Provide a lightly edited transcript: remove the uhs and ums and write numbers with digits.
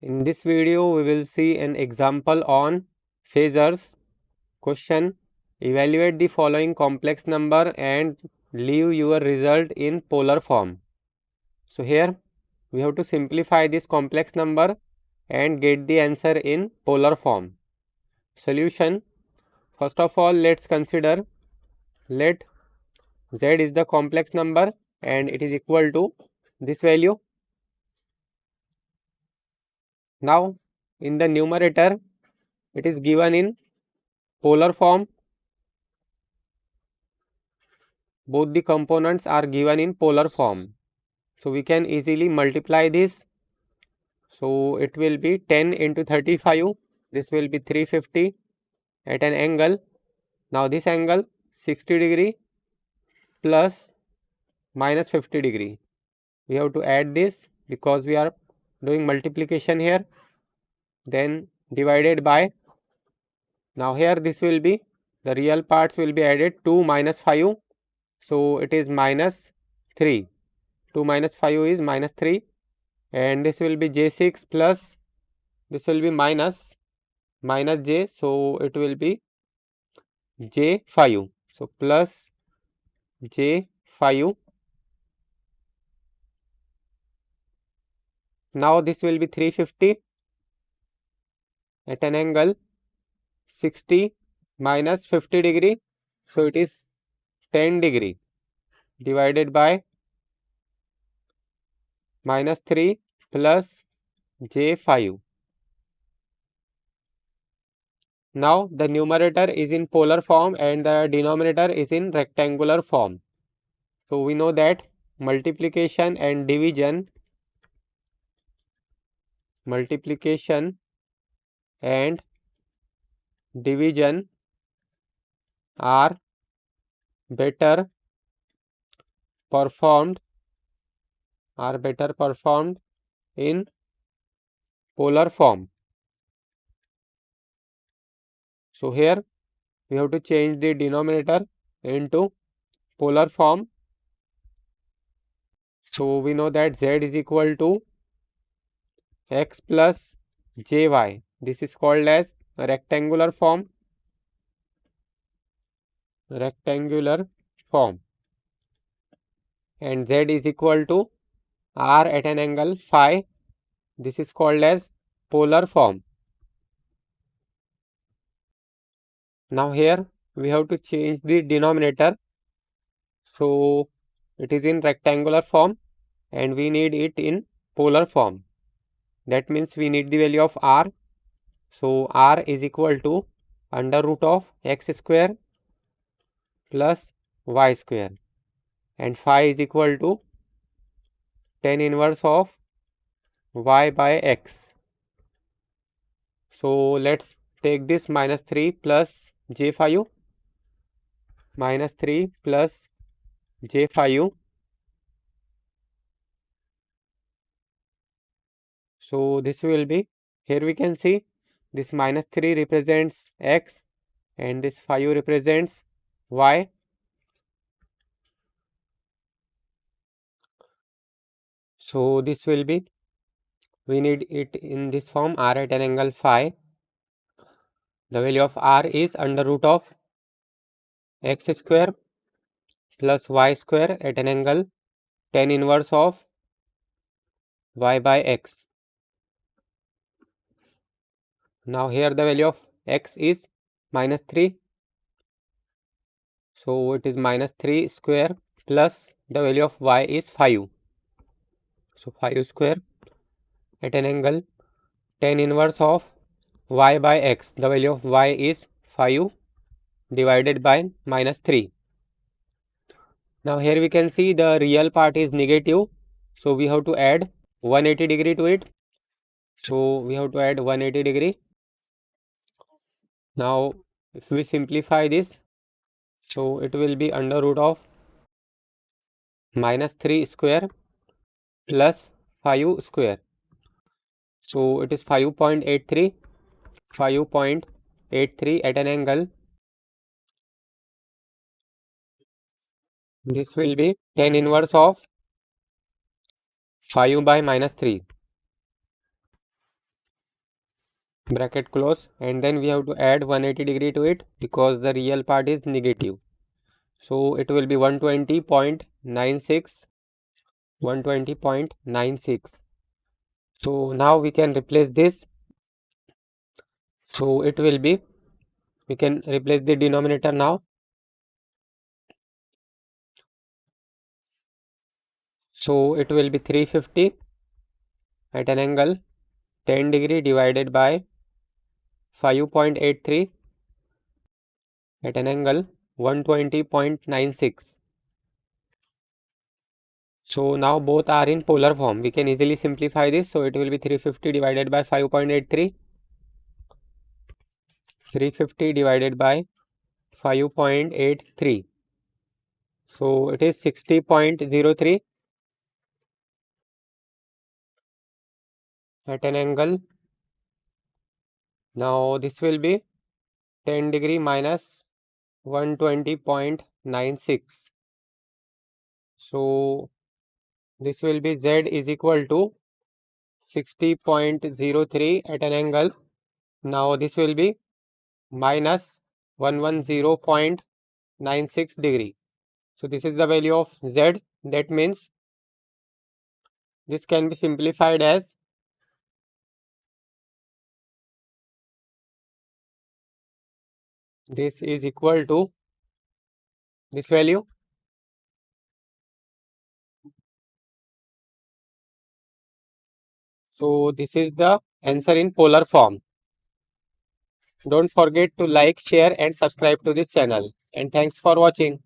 In this video, we will see an example on phasors. Question: evaluate the following complex number and leave your result in polar form. So here we have to simplify this complex number and get the answer in polar form. Solution: first of all, let's consider, let z is the complex number and it is equal to this value. Now in the numerator it is given in polar form. Both the components are given in polar form. So we can easily multiply this. So it will be 10 into 35. This will be 350 at an angle. Now this angle 60 degree plus minus 50 degree. We have to add this because we are doing multiplication here. Then divided by. Now here this will be, the real parts will be added, 2 minus 5. So it is minus 3. 2 minus 5 is minus 3. And this will be j6 plus this will be minus j, so it will be j5. So plus j5. Now this will be 350 at an angle 60 minus 50 degree, so it is 10 degree divided by minus 3 plus j5. Now the numerator is in polar form and the denominator is in rectangular form. So we know that multiplication and division are better performed in polar form. So here we have to change the denominator into polar form. So we know that z is equal to x plus jy. This is called as a rectangular form. And z is equal to r at an angle phi. This is called as polar form. Now here we have to change the denominator. So it is in rectangular form and we need it in polar form. That means we need the value of r. So r is equal to under root of x square plus y square, and phi is equal to tan inverse of y by x. So let's take this minus 3 plus j5, minus 3 plus j5. So this will be, here we can see this minus 3 represents x and this 5 represents y. So this will be, we need it in this form, r at an angle phi. The value of r is under root of x square plus y square at an angle tan inverse of y by x. Now here the value of x is minus 3. So it is minus 3 square plus the value of y is 5. So 5 square at an angle tan inverse of y by x. The value of y is 5 divided by minus 3. Now here we can see the real part is negative. So we have to add 180 degree to it. So we have to add 180 degree. Now if we simplify this, so it will be under root of minus 3 square plus 5 square. So it is 5.83 at an angle. This will be tan inverse of 5 by minus 3. bracket close, and then we have to add 180 degree to it because the real part is negative. So it will be 120.96, 120.96. So now we can replace this. So it will be, we can replace the denominator now. So it will be 350 at an angle 10 degree divided by 5.83 at an angle 120.96. So now both are in polar form. We can easily simplify this. So it will be 350 divided by 5.83. 350 divided by 5.83. So it is 60.03 at an angle. Now this will be 10 degree minus 120.96. So this will be Z is equal to 60.03 at an angle. Now this will be minus 110.96 degree. So this is the value of Z. That means this can be simplified as this is equal to this value. So this is the answer in polar form. Don't forget to like, share and subscribe to this channel. And thanks for watching.